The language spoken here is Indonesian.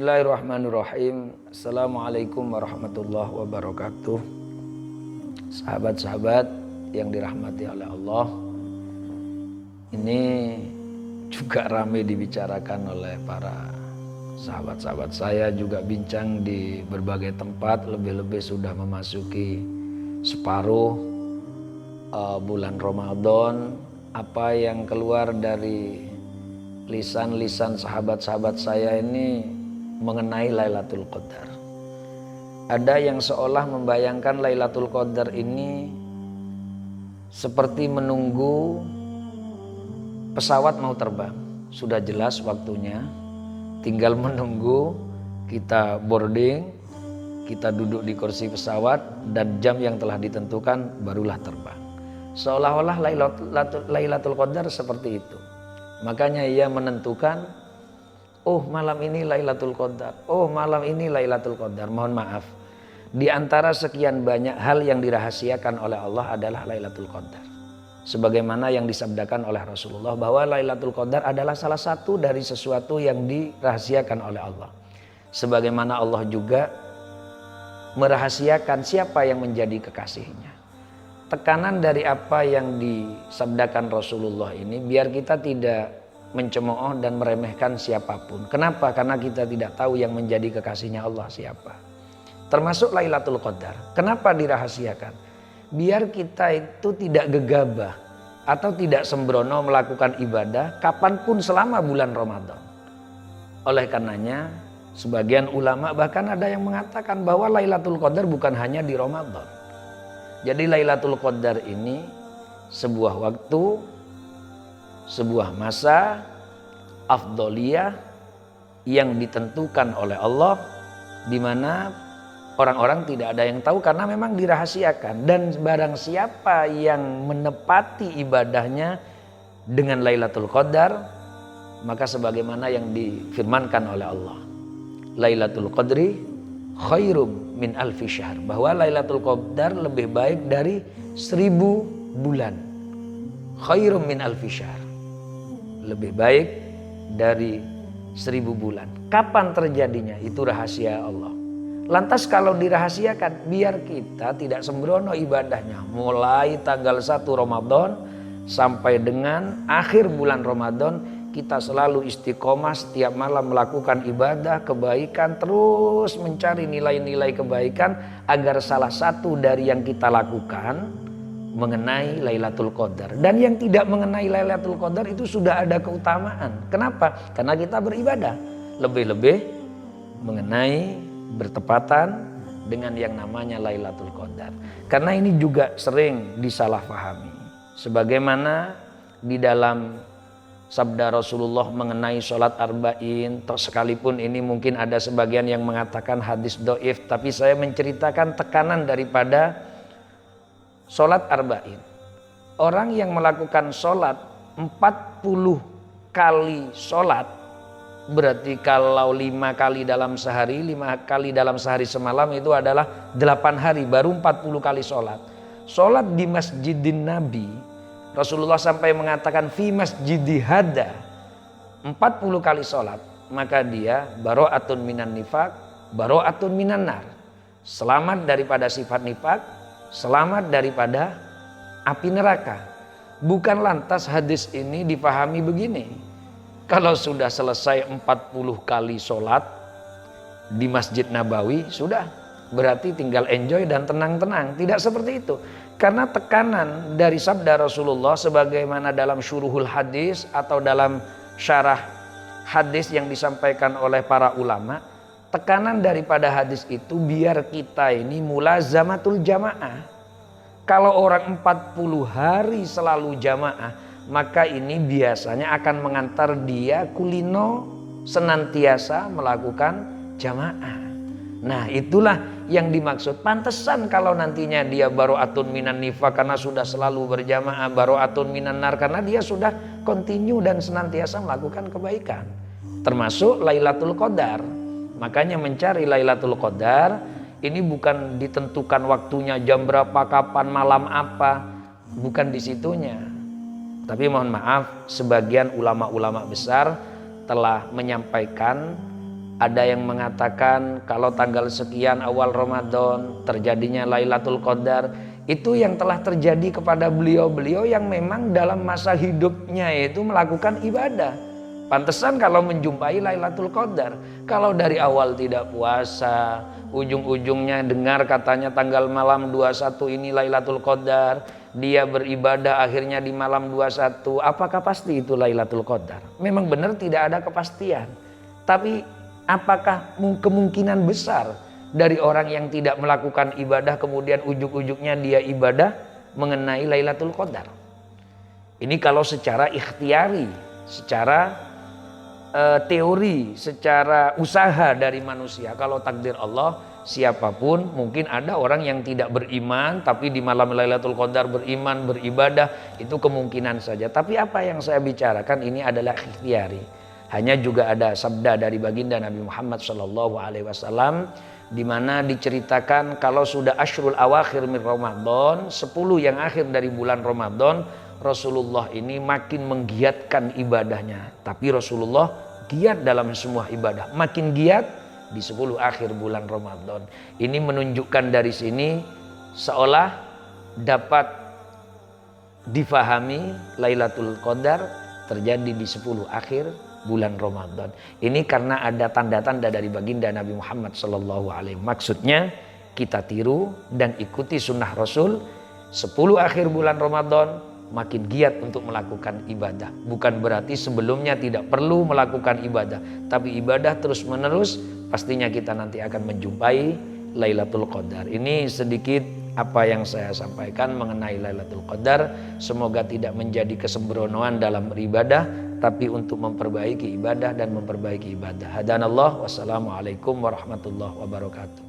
Bismillahirrahmanirrahim. Assalamualaikum warahmatullahi wabarakatuh. Sahabat-sahabat yang dirahmati oleh Allah, ini juga ramai dibicarakan oleh para sahabat-sahabat saya, juga bincang di berbagai tempat. Lebih-lebih sudah memasuki separuh bulan Ramadan. Apa yang keluar dari lisan-lisan sahabat-sahabat saya ini mengenai Lailatul Qadar. Ada yang seolah membayangkan Lailatul Qadar ini seperti menunggu pesawat mau terbang. Sudah jelas waktunya, tinggal menunggu kita boarding, kita duduk di kursi pesawat dan jam yang telah ditentukan barulah terbang. Seolah-olah Lailatul Qadar seperti itu. Makanya ia menentukan, oh malam ini Lailatul Qadar, oh malam ini Lailatul Qadar. Mohon maaf, di antara sekian banyak hal yang dirahasiakan oleh Allah adalah Lailatul Qadar. Sebagaimana yang disabdakan oleh Rasulullah bahwa Lailatul Qadar adalah salah satu dari sesuatu yang dirahasiakan oleh Allah. Sebagaimana Allah juga merahasiakan siapa yang menjadi kekasihnya. Tekanan dari apa yang disabdakan Rasulullah ini biar kita tidak mencemooh dan meremehkan siapapun. Kenapa? Karena kita tidak tahu yang menjadi kekasihnya Allah siapa. Termasuk Lailatul Qadar. Kenapa dirahasiakan? Biar kita itu tidak gegabah atau tidak sembrono melakukan ibadah kapanpun selama bulan Ramadan. Oleh karenanya sebagian ulama bahkan ada yang mengatakan bahwa Lailatul Qadar bukan hanya di Ramadan. Jadi Lailatul Qadar ini sebuah waktu, sebuah masa afdoliyah yang ditentukan oleh Allah, di mana orang-orang tidak ada yang tahu karena memang dirahasiakan. Dan barang siapa yang menepati ibadahnya dengan Lailatul Qadar, maka sebagaimana yang difirmankan oleh Allah, Lailatul Qadri khairum min alfi syahr, bahwa Lailatul Qadar lebih baik dari 1000 bulan. Khairum min alfi syahr, lebih baik dari 1000 bulan. Kapan terjadinya? Itu rahasia Allah. Lantas kalau dirahasiakan, biar kita tidak sembrono ibadahnya. Mulai tanggal 1 Ramadan sampai dengan akhir bulan Ramadan, kita selalu istiqomah setiap malam melakukan ibadah, kebaikan, terus mencari nilai-nilai kebaikan agar salah satu dari yang kita lakukan mengenai Lailatul Qadar. Dan yang tidak mengenai Lailatul Qadar itu sudah ada keutamaan. Kenapa? Karena kita beribadah. Lebih-lebih mengenai bertepatan dengan yang namanya Lailatul Qadar. Karena ini juga sering disalahpahami. Sebagaimana di dalam sabda Rasulullah mengenai sholat arba'in, toh sekalipun ini mungkin ada sebagian yang mengatakan hadis do'if, tapi saya menceritakan tekanan daripada sholat arba'in. Orang yang melakukan sholat 40 kali sholat, berarti kalau 5 kali dalam sehari, 5 kali dalam sehari semalam itu adalah 8 hari, baru 40 kali sholat. Sholat di Masjidin Nabi, Rasulullah sampai mengatakan fi masjidi hada, 40 kali sholat, maka dia baro'atun minan nifaq, baro'atun minan nar. Selamat daripada sifat nifaq, selamat daripada api neraka. Bukan lantas hadis ini dipahami begini, kalau sudah selesai 40 kali sholat di Masjid Nabawi, sudah berarti tinggal enjoy dan tenang-tenang. Tidak seperti itu. Karena tekanan dari sabda Rasulullah sebagaimana dalam syuruhul hadis atau dalam syarah hadis yang disampaikan oleh para ulama, tekanan daripada hadis itu biar kita ini mulazamatul jamaah. Kalau orang 40 hari selalu jamaah, maka ini biasanya akan mengantar dia kulino senantiasa melakukan jamaah. Nah itulah yang dimaksud. Pantesan kalau nantinya dia baro'atun minan nifaq karena sudah selalu berjamaah, baro'atun minan nar karena dia sudah continue dan senantiasa melakukan kebaikan. Termasuk Lailatul Qadar. Makanya mencari Lailatul Qadar ini bukan ditentukan waktunya jam berapa, kapan, malam apa. Bukan di situnya. Tapi mohon maaf, sebagian ulama-ulama besar telah menyampaikan Ada yang mengatakan kalau tanggal sekian awal Ramadan terjadinya Lailatul Qadar. Itu yang telah terjadi kepada beliau-beliau yang memang dalam masa hidupnya itu melakukan ibadah. Pantesan kalau menjumpai Lailatul Qadar. Kalau dari awal tidak puasa, ujung-ujungnya dengar katanya tanggal malam 21 ini Lailatul Qadar, dia beribadah akhirnya di malam 21, apakah pasti itu Lailatul Qadar? Memang benar tidak ada kepastian. Tapi apakah kemungkinan besar dari orang yang tidak melakukan ibadah kemudian ujung-ujungnya dia ibadah mengenai Lailatul Qadar? Ini kalau secara ikhtiari, secara teori, secara usaha dari manusia. Kalau takdir Allah, siapapun, mungkin ada orang yang tidak beriman tapi di malam Lailatul Qadar beriman, beribadah, itu kemungkinan saja. Tapi apa yang saya bicarakan ini adalah ikhtiari. Hanya juga ada sabda dari baginda Nabi Muhammad SAW di mana diceritakan kalau sudah asyrul awakhir min Ramadan, 10 yang akhir dari bulan Ramadan, Rasulullah ini makin menggiatkan ibadahnya. Tapi Rasulullah giat dalam semua ibadah, makin giat di 10 akhir bulan Ramadan. Ini menunjukkan dari sini seolah dapat difahami Lailatul Qadar terjadi di 10 akhir bulan Ramadan. Ini karena ada tanda-tanda dari baginda Nabi Muhammad SAW. Maksudnya kita tiru dan ikuti sunnah Rasul. 10 akhir bulan Ramadan makin giat untuk melakukan ibadah. Bukan berarti sebelumnya tidak perlu melakukan ibadah, tapi ibadah terus menerus, pastinya kita nanti akan menjumpai Lailatul Qadar. Ini sedikit apa yang saya sampaikan mengenai Lailatul Qadar. Semoga tidak menjadi kesembronoan dalam beribadah, tapi untuk memperbaiki ibadah dan memperbaiki ibadah. Hadanallah, wassalamualaikum warahmatullahi wabarakatuh.